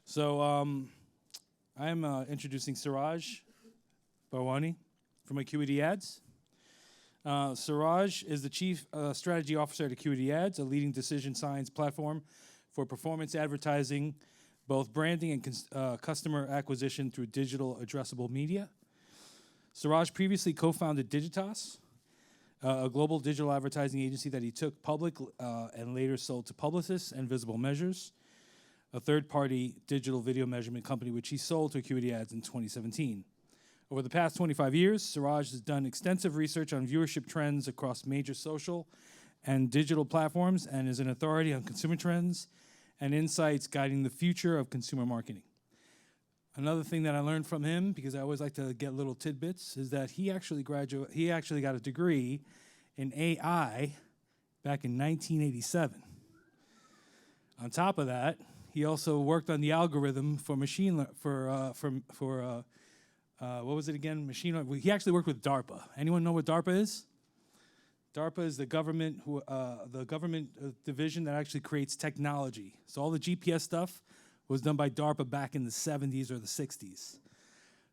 So I'm introducing Seraj Bharwani from AcuityAds. Suraj is the Chief Strategy Officer at AcuityAds, a leading decision science platform for performance advertising, both branding and customer acquisition through digital addressable media. Suraj previously co-founded Digitas, a global digital advertising agency that he took public and later sold to Publicis and Visible Measures, a third-party digital video measurement company which he sold to AcuityAds in 2017. Over the past 25 years, Suraj has done extensive research on viewership trends across major social and digital platforms and is an authority on consumer trends and insights guiding the future of consumer marketing. Another thing that I learned from him, because I always like to get little tidbits, is that he actually got a degree in AI back in 1987. On top of that, he also worked on the algorithm for what was it again? Machine learning. He actually worked with DARPA. Anyone know what DARPA is? DARPA is the government division that actually creates technology. So all the GPS stuff was done by DARPA back in the 70s or the 60s.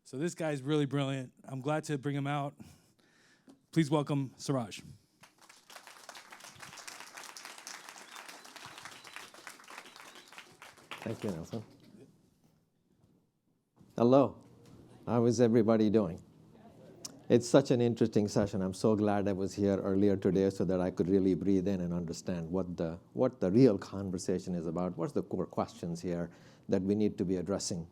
So this guy's really brilliant. I'm glad to bring him out. Please welcome Suraj. Thank you, Nelson. Hello. How is everybody doing? It's such an interesting session. I'm so glad I was here earlier today so that I could really breathe in and understand what the real conversation is about. What's the core questions here that we need to be addressing?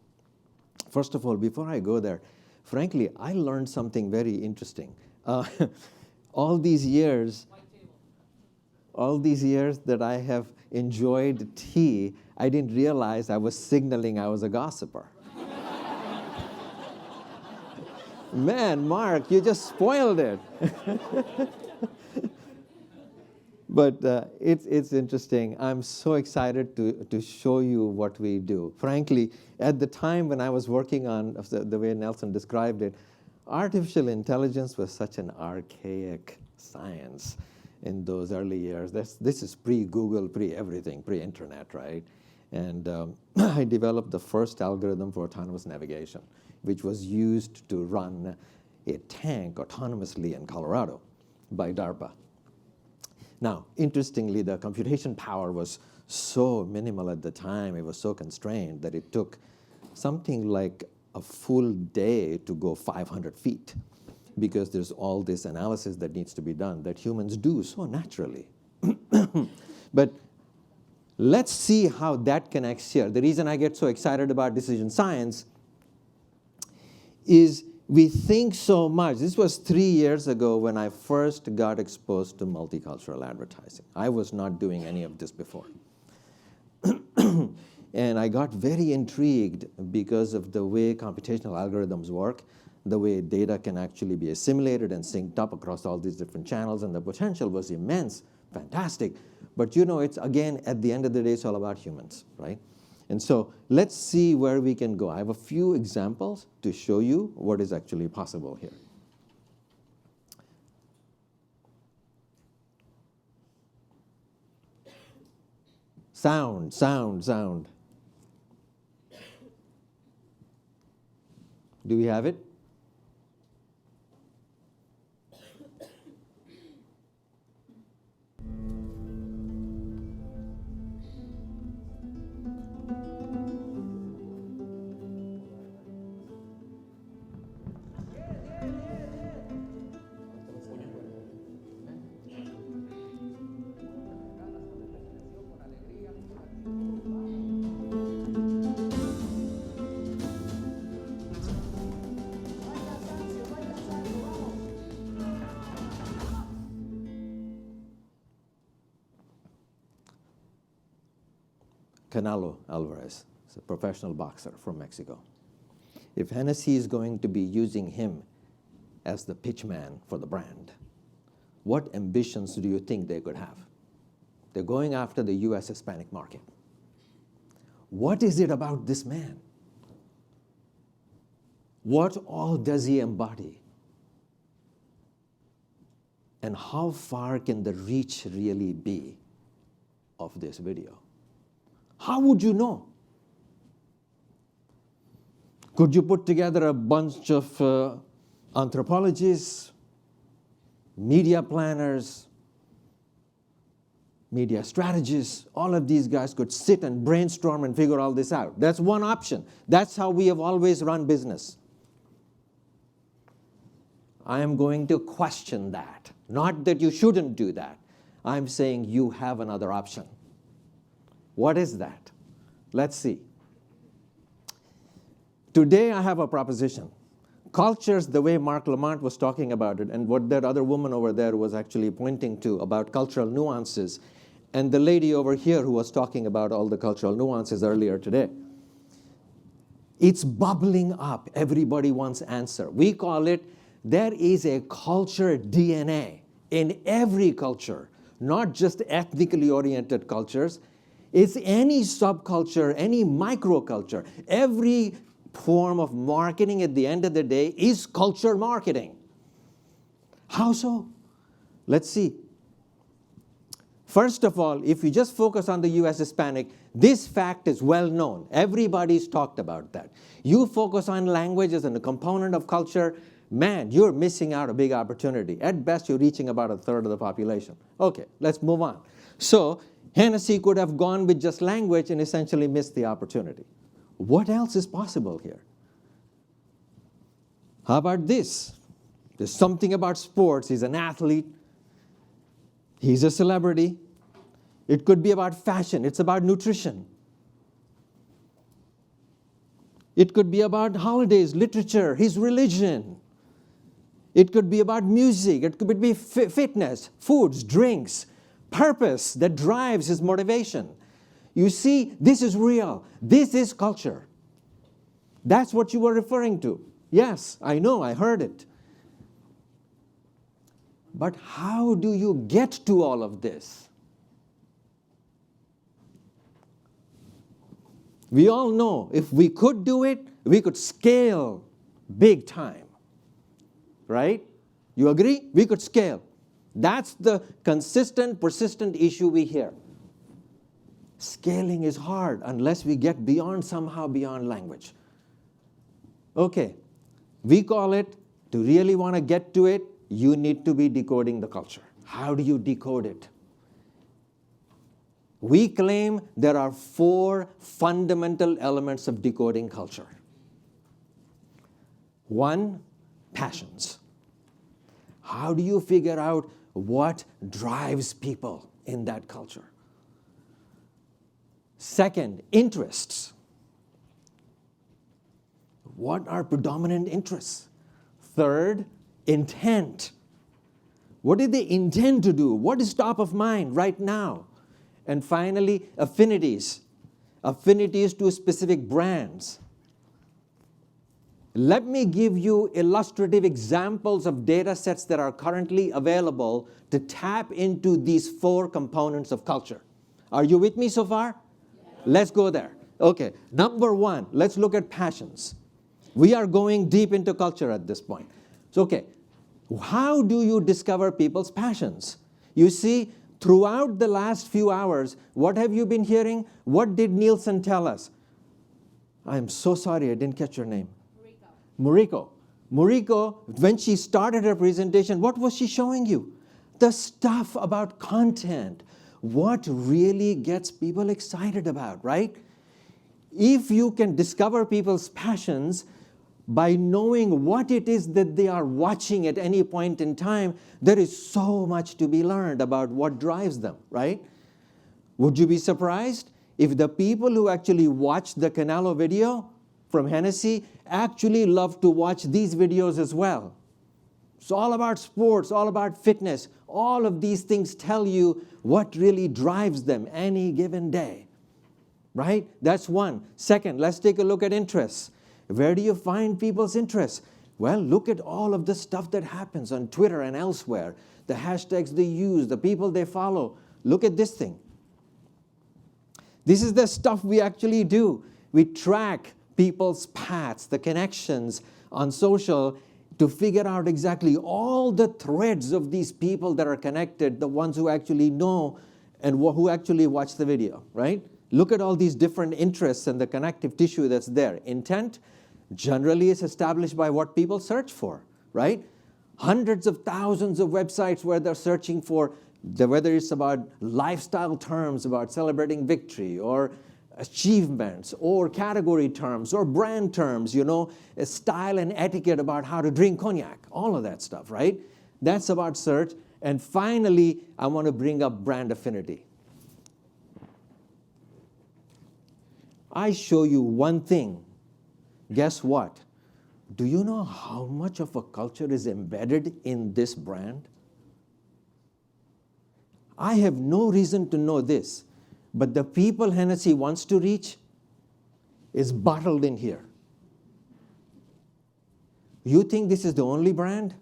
First of all, before I go there, frankly, I learned something very interesting. All these years that I have enjoyed tea, I didn't realize I was signaling I was a gossiper. Man, Mark, you just spoiled it. But it's interesting. I'm so excited to show you what we do. Frankly, at the time when I was working on the way Nelson described it, artificial intelligence was such an archaic science in those early years. This is pre-Google, pre-everything, pre-internet, right? And I developed the first algorithm for autonomous navigation, which was used to run a tank autonomously in Colorado by DARPA. Now, interestingly, the computation power was so minimal at the time, it was so constrained that it took something like a full day to go 500 feet, because there's all this analysis that needs to be done that humans do so naturally. But let's see how that connects here. The reason I get so excited about decision science is we think so much. This was 3 years ago when I first got exposed to multicultural advertising. I was not doing any of this before. And I got very intrigued because of the way computational algorithms work, the way data can actually be assimilated and synced up across all these different channels, and the potential was immense, fantastic. But you know, it's again, at the end of the day, it's all about humans, right? And so let's see where we can go. I have a few examples to show you what is actually possible here. Sound, sound, sound. Do we have it? Canelo Alvarez is a professional boxer from Mexico. If Hennessy is going to be using him as the pitchman for the brand, what ambitions do you think they could have? They're going after the US Hispanic market. What is it about this man? What all does he embody? And how far can the reach really be of this video? How would you know? Could you put together a bunch of anthropologists, media planners, media strategists? All of these guys could sit and brainstorm and figure all this out. That's one option. That's how we have always run business. I am going to question that. Not that you shouldn't do that. I'm saying you have another option. What is that? Let's see. Today I have a proposition. Cultures, the way Mark Lamont was talking about it, and what that other woman over there was actually pointing to about cultural nuances, and the lady over here who was talking about all the cultural nuances earlier today. It's bubbling up. Everybody wants answer. We call it, there is a culture DNA in every culture, not just ethnically oriented cultures. It's any subculture, any microculture. Every form of marketing at the end of the day is culture marketing. How so? Let's see. First of all, if you just focus on the US Hispanic, this fact is well known. Everybody's talked about that. You focus on language as a component of culture, man, you're missing out a big opportunity. At best, you're reaching about a third of the population. Okay, let's move on. So Hennessy could have gone with just language and essentially missed the opportunity. What else is possible here? How about this? There's something about sports. He's an athlete. He's a celebrity. It could be about fashion. It's about nutrition. It could be about holidays, literature, his religion. It could be about music. It could be fitness, foods, drinks, purpose that drives his motivation. You see, this is real. This is culture. That's what you were referring to. Yes, I know, I heard it. But how do you get to all of this? We all know if we could do it, we could scale big time. Right? You agree? We could scale. That's the consistent, persistent issue we hear. Scaling is hard unless we get somehow beyond language. Okay, we call it, to really want to get to it, you need to be decoding the culture. How do you decode it? We claim there are 4 fundamental elements of decoding culture. 1, passions. How do you figure out what drives people in that culture? 2nd, interests. What are predominant interests? 3rd, intent. What did they intend to do? What is top of mind right now? And finally, affinities. Affinities to specific brands. Let me give you illustrative examples of data sets that are currently available to tap into these 4 components of culture. Are you with me so far? Yeah. Let's go there. Okay, number 1, let's look at passions. We are going deep into culture at this point. So, okay, how do you discover people's passions? You see, throughout the last few hours, what have you been hearing? What did Nielsen tell us? I'm so sorry, I didn't catch your name. Muriko. Muriko, when she started her presentation, what was she showing you? The stuff about content. What really gets people excited about, right? If you can discover people's passions by knowing what it is that they are watching at any point in time, there is so much to be learned about what drives them, right? Would you be surprised if the people who actually watched the Canelo video from Hennessy actually love to watch these videos as well? It's all about sports, all about fitness. All of these things tell you what really drives them any given day, right? That's one. Second, let's take a look at interests. Where do you find people's interests? Well, look at all of the stuff that happens on Twitter and elsewhere, the hashtags they use, the people they follow. Look at this thing. This is the stuff we actually do. We track people's paths, the connections on social to figure out exactly all the threads of these people that are connected, the ones who actually know and who actually watch the video, right? Look at all these different interests and the connective tissue that's there. Intent, Generally, it's established by what people search for, right? Hundreds of thousands of websites where they're searching for, whether it's about lifestyle terms, about celebrating victory, or achievements, or category terms, or brand terms, style and etiquette about how to drink cognac, all of that stuff, right? That's about search. And finally, I want to bring up brand affinity. I show you one thing. Guess what? Do you know how much of a culture is embedded in this brand? I have no reason to know this, but the people Hennessy wants to reach is bottled in here. You think this is the only brand?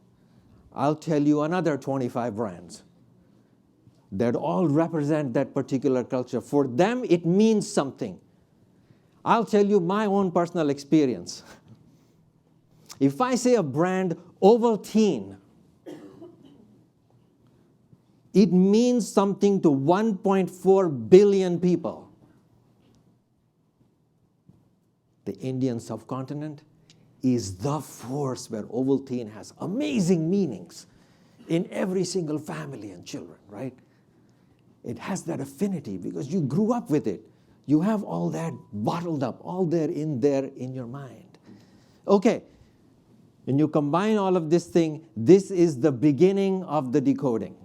I'll tell you another 25 brands that all represent that particular culture. For them, it means something. I'll tell you my own personal experience. If I say a brand, Ovaltine, it means something to 1.4 billion people. The Indian subcontinent is the force where Ovaltine has amazing meanings in every single family and children, right? It has that affinity because you grew up with it. You have all that bottled up, all there in your mind. Okay, when you combine all of this thing, this is the beginning of the decoding.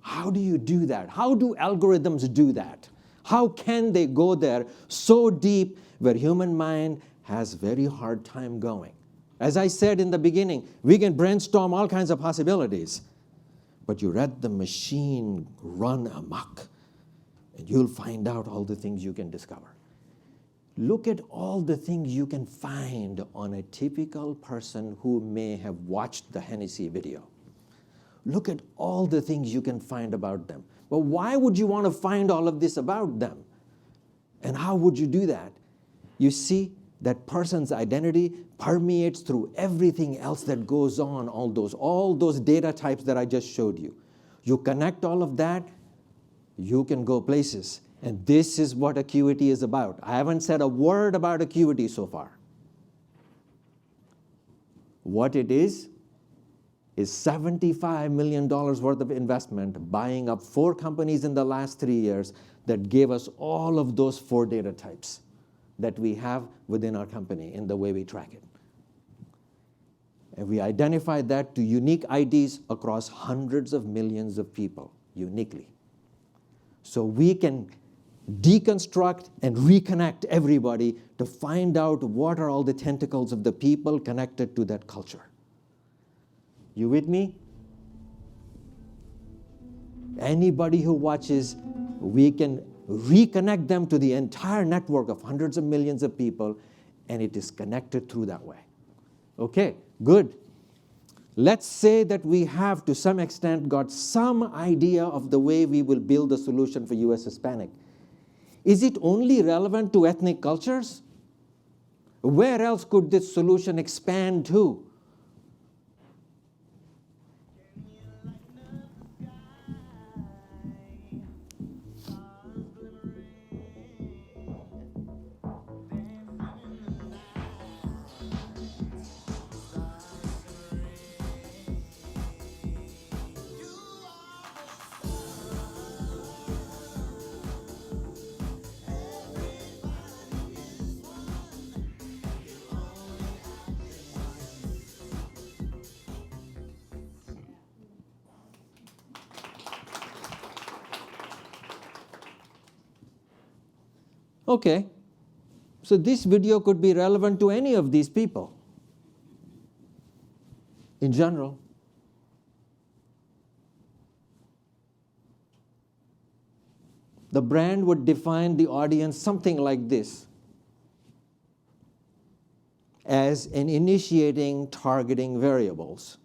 How do you do that? How do algorithms do that? How can they go there so deep where human mind has very hard time going? As I said in the beginning, we can brainstorm all kinds of possibilities, but you let the machine run amok, and you'll find out all the things you can discover. Look at all the things you can find on a typical person who may have watched the Hennessy video. Look at all the things you can find about them. But why would you want to find all of this about them? And how would you do that? You see, that person's identity permeates through everything else that goes on, all those data types that I just showed you. You connect all of that, you can go places. And this is what Acuity is about. I haven't said a word about Acuity so far. What it is $75 million worth of investment, buying up 4 companies in the last 3 years that gave us all of those 4 data types that we have within our company in the way we track it. And we identify that to unique IDs across hundreds of millions of people, uniquely. So we can deconstruct and reconnect everybody to find out what are all the tentacles of the people connected to that culture. You with me? Anybody who watches, we can reconnect them to the entire network of hundreds of millions of people, and it is connected through that way. Okay, good. Let's say that we have, to some extent, got some idea of the way we will build a solution for U.S. Hispanic. Is it only relevant to ethnic cultures? Where else could this solution expand to? Okay, so this video could be relevant to any of these people in general. The brand would define the audience something like this: as an initiating targeting variables.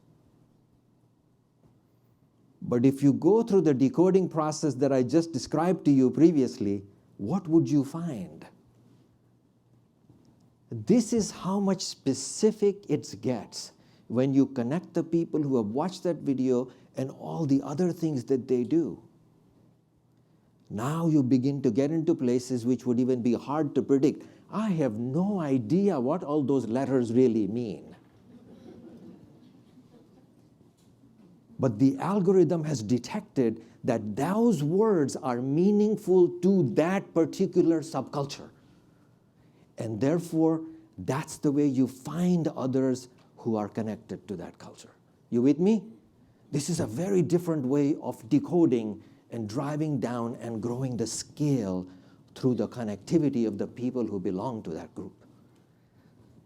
But if you go through the decoding process that I just described to you previously, what would you find? This is how much specific it gets when you connect the people who have watched that video and all the other things that they do. Now you begin to get into places which would even be hard to predict. I have no idea what all those letters really mean. But the algorithm has detected that those words are meaningful to that particular subculture. And therefore, that's the way you find others who are connected to that culture. You with me? This is a very different way of decoding and driving down and growing the scale through the connectivity of the people who belong to that group.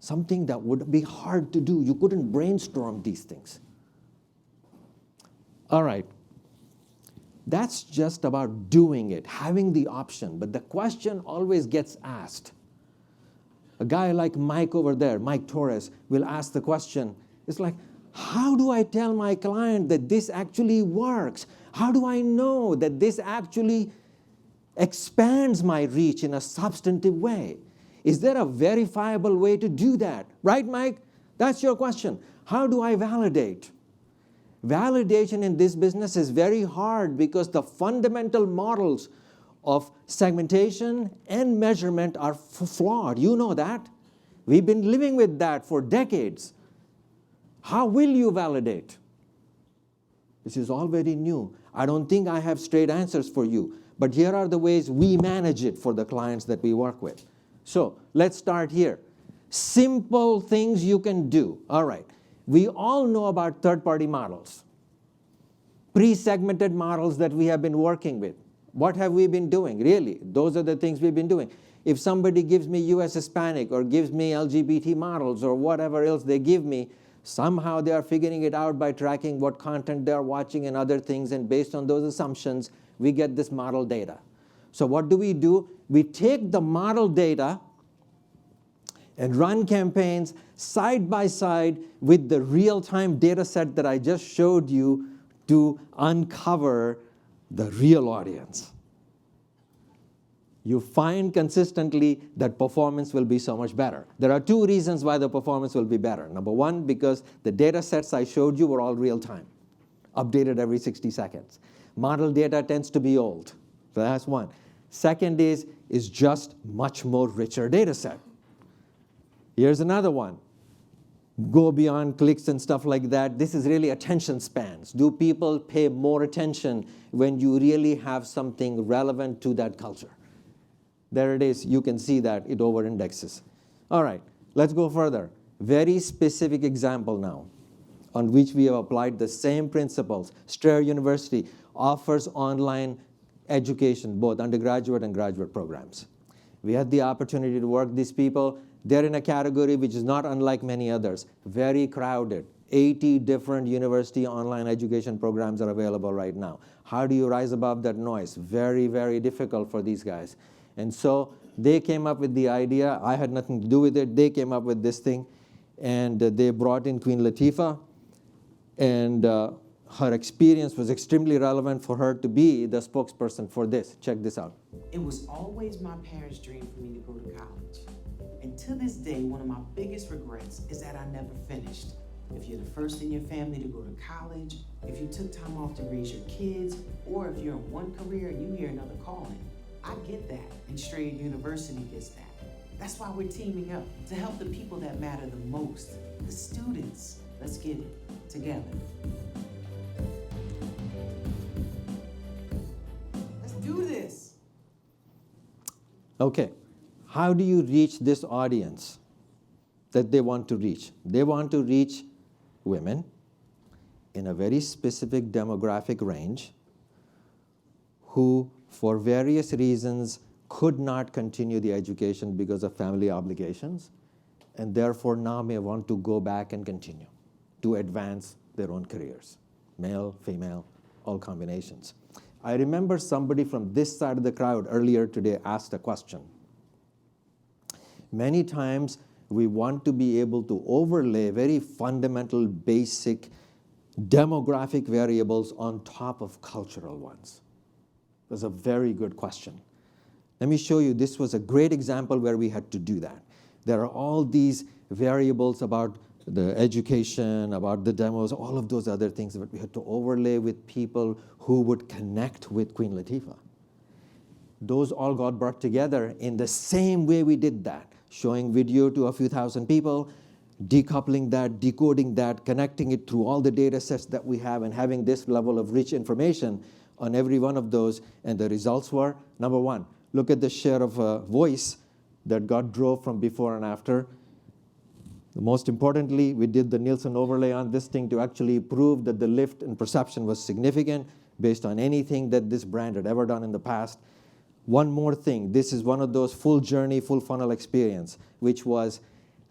Something that would be hard to do. You couldn't brainstorm these things. All right. That's just about doing it, having the option. But the question always gets asked. A guy like Mike over there, Mike Torres, will ask the question, it's like, how do I tell my client that this actually works? How do I know that this actually expands my reach in a substantive way? Is there a verifiable way to do that? Right, Mike? That's your question. How do I validate? Validation in this business is very hard because the fundamental models of segmentation and measurement are flawed. You know that. We've been living with that for decades. How will you validate? This is all very new. I don't think I have straight answers for you, but here are the ways we manage it for the clients that we work with. So let's start here. Simple things you can do. All right. We all know about third-party models, pre-segmented models that we have been working with. What have we been doing? Really, those are the things we've been doing. If somebody gives me US Hispanic or gives me LGBT models or whatever else they give me, somehow they are figuring it out by tracking what content they're watching and other things, and based on those assumptions, we get this model data. So what do? We take the model data and run campaigns side by side with the real-time data set that I just showed you to uncover the real audience. You find consistently that performance will be so much better. There are two reasons why the performance will be better. Number one, because the data sets I showed you were all real-time, updated every 60 seconds. Model data tends to be old, so that's one. Second is just much more richer data set. Here's another one. Go beyond clicks and stuff like that. This is really attention spans. Do people pay more attention when you really have something relevant to that culture? There it is. You can see that it over-indexes. All right, let's go further. Very specific example now on which we have applied the same principles. Strayer University offers online education, both undergraduate and graduate programs. We had the opportunity to work with these people. They're in a category which is not unlike many others, very crowded. 80 different university online education programs are available right now. How do you rise above that noise? Very, very difficult for these guys. And so they came up with the idea. I had nothing to do with it. They came up with this thing, and they brought in Queen Latifah, and her experience was extremely relevant for her to be the spokesperson for this. Check this out. It was always my parents' dream for me to go to college. And to this day, one of my biggest regrets is that I never finished. If you're the first in your family to go to college, if you took time off to raise your kids, or if you're in one career and you hear another calling, I get that, and Strayer University gets that. That's why we're teaming up to help the people that matter the most, the students. Let's get it together. Let's do this. Okay. How do you reach this audience that they want to reach? They want to reach women in a very specific demographic range who, for various reasons, could not continue the education because of family obligations, and therefore now may want to go back and continue to advance their own careers. Male, female, all combinations. I remember somebody from this side of the crowd earlier today asked a question. Many times we want to be able to overlay very fundamental, basic demographic variables on top of cultural ones. That's a very good question. Let me show you. This was a great example where we had to do that. There are all these variables about the education, about the demos, all of those other things that we had to overlay with people who would connect with Queen Latifah. Those all got brought together in the same way we did that. showing video to a few thousand people, decoupling that, decoding that, connecting it through all the data sets that we have, and having this level of rich information on every one of those. And the results were, number one, look at the share of voice that got drove from before and after. Most importantly, we did the Nielsen overlay on this thing to actually prove that the lift in perception was significant based on anything that this brand had ever done in the past. One more thing, this is one of those full journey, full funnel experience, which was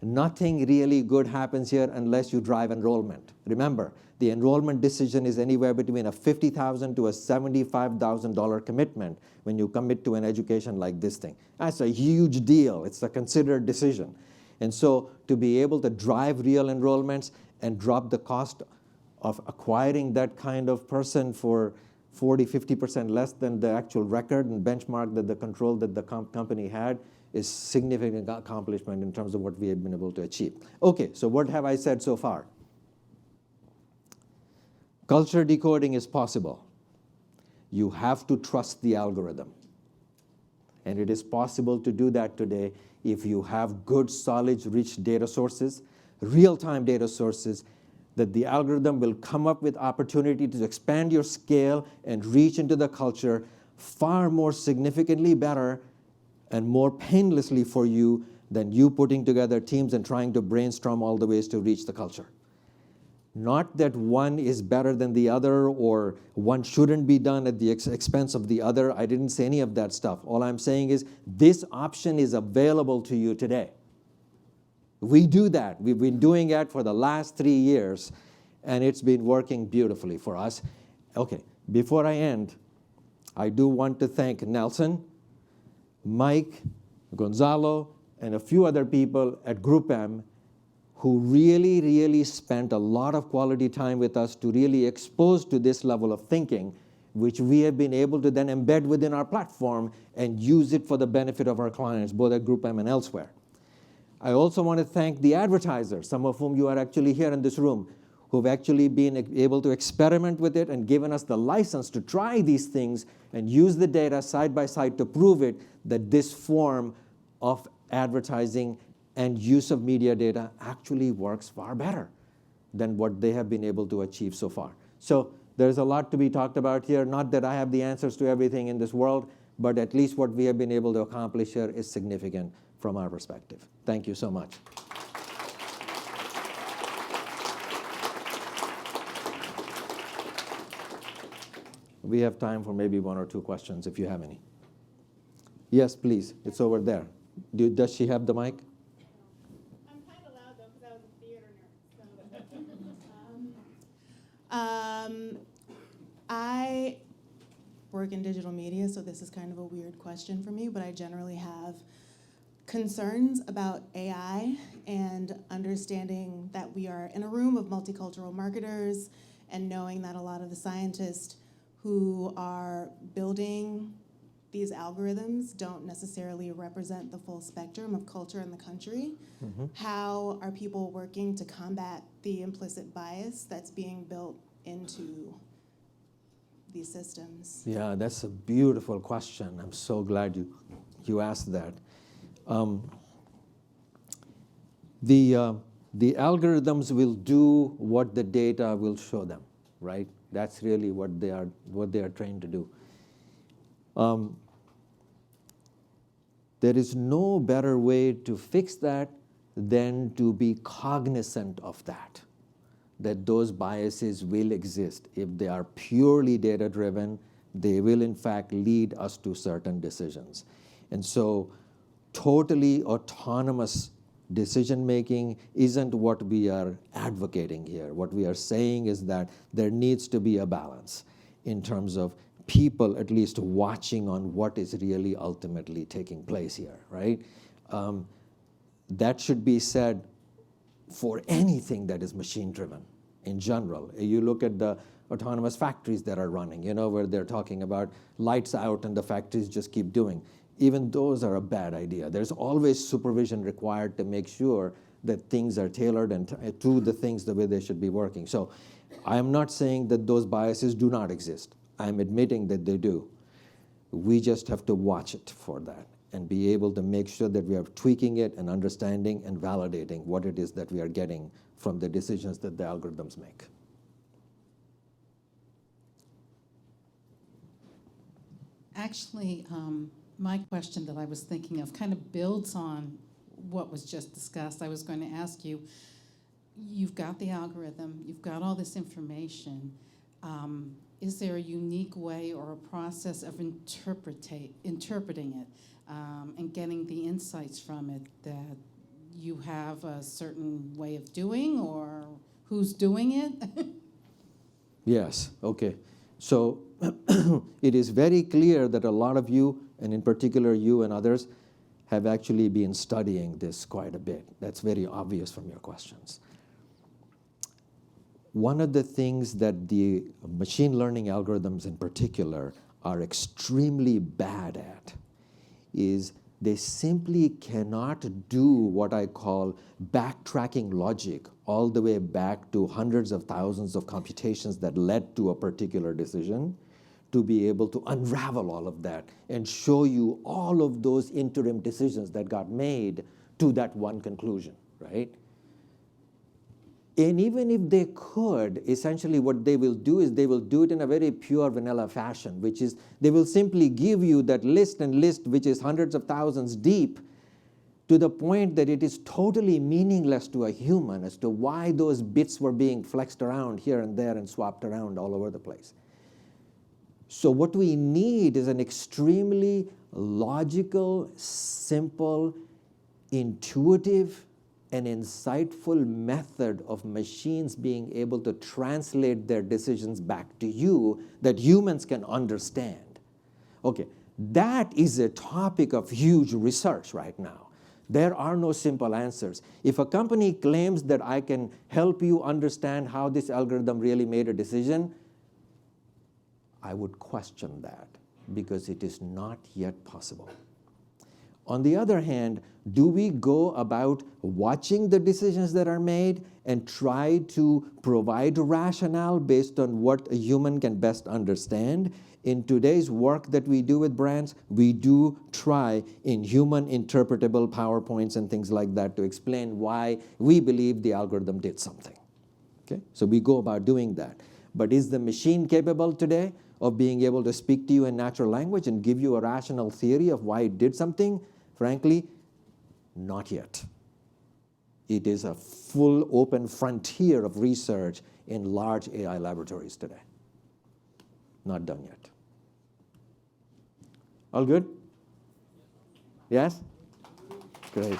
nothing really good happens here unless you drive enrollment. Remember, the enrollment decision is anywhere between a $50,000 to a $75,000 commitment when you commit to an education like this thing. That's a huge deal. It's a considered decision. And so to be able to drive real enrollments and drop the cost of acquiring that kind of person for 40, 50% less than the actual record and benchmark that the control that the company had is significant accomplishment in terms of what we have been able to achieve. Okay, so what have I said so far? Culture decoding is possible. You have to trust the algorithm. And it is possible to do that today if you have good, solid, rich data sources, real-time data sources, that the algorithm will come up with opportunity to expand your scale and reach into the culture far more significantly better and more painlessly for you than you putting together teams and trying to brainstorm all the ways to reach the culture. Not that one is better than the other or one shouldn't be done at the expense of the other. I didn't say any of that stuff. All I'm saying is this option is available to you today. We do that. We've been doing it for the last 3 years, and it's been working beautifully for us. Okay, before I end, I do want to thank Nelson, Mike, Gonzalo, and a few other people at Group M who really, really spent a lot of quality time with us to really expose to this level of thinking, which we have been able to then embed within our platform and use it for the benefit of our clients, both at Group M and elsewhere. I also want to thank the advertisers, some of whom you are actually here in this room, who've actually been able to experiment with it and given us the license to try these things and use the data side by side to prove it that this form of advertising and use of media data actually works far better than what they have been able to achieve so far. So there's a lot to be talked about here. Not that I have the answers to everything in this world, but at least what we have been able to accomplish here is significant from our perspective. Thank you so much. We have time for maybe 1 or 2 questions if you have any. Yes, please. It's over there. Does she have the mic? I'm kind of loud, though, because I was a theater nerd. I work in digital media, so this is kind of a weird question for me, but I generally have concerns about AI and understanding that we are in a room of multicultural marketers and knowing that a lot of the scientists who are building these algorithms don't necessarily represent the full spectrum of culture in the country. Mm-hmm. How are people working to combat the implicit bias that's being built into these systems? Yeah, that's a beautiful question. I'm so glad you asked that. The algorithms will do what the data will show them, right? That's really what they are trained to do. There is no better way to fix that than to be cognizant of that those biases will exist. If they are purely data-driven, they will in fact lead us to certain decisions. And so totally autonomous decision-making isn't what we are advocating here. What we are saying is that there needs to be a balance in terms of people at least watching on what is really ultimately taking place here, right? That should be said for anything that is machine-driven in general. You look at the autonomous factories that are running, where they're talking about lights out and the factories just keep doing. Even those are a bad idea. There's always supervision required to make sure that things are tailored and to the things the way they should be working. So I'm not saying that those biases do not exist. I'm admitting that they do. We just have to watch it for that. and be able to make sure that we are tweaking it and understanding and validating what it is that we are getting from the decisions that the algorithms make. Actually, my question that I was thinking of kind of builds on what was just discussed. I was going to ask you, you've got the algorithm, you've got all this information. Is there a unique way or a process of interpreting it and getting the insights from it that you have a certain way of doing, or who's doing it? Yes, okay. So it is very clear that a lot of you, and in particular you and others, have actually been studying this quite a bit. That's very obvious from your questions. One of the things that the machine learning algorithms in particular are extremely bad at is they simply cannot do what I call backtracking logic all the way back to hundreds of thousands of computations that led to a particular decision, to be able to unravel all of that and show you all of those interim decisions that got made to that one conclusion, right? And even if they could, essentially what they will do is they will do it in a very pure vanilla fashion, which is they will simply give you that list which is hundreds of thousands deep, to the point that it is totally meaningless to a human as to why those bits were being flexed around here and there and swapped around all over the place. So what we need is an extremely logical, simple, intuitive, and insightful method of machines being able to translate their decisions back to you that humans can understand. Okay, that is a topic of huge research right now. There are no simple answers. If a company claims that I can help you understand how this algorithm really made a decision, I would question that because it is not yet possible. On the other hand, do we go about watching the decisions that are made and try to provide rationale based on what a human can best understand? In today's work that we do with brands, we do try in human interpretable PowerPoints and things like that to explain why we believe the algorithm did something. Okay? So we go about doing that. But is the machine capable today of being able to speak to you in natural language and give you a rational theory of why it did something? Frankly, not yet. It is a full open frontier of research in large AI laboratories today. Not done yet. All good? Yes? Great.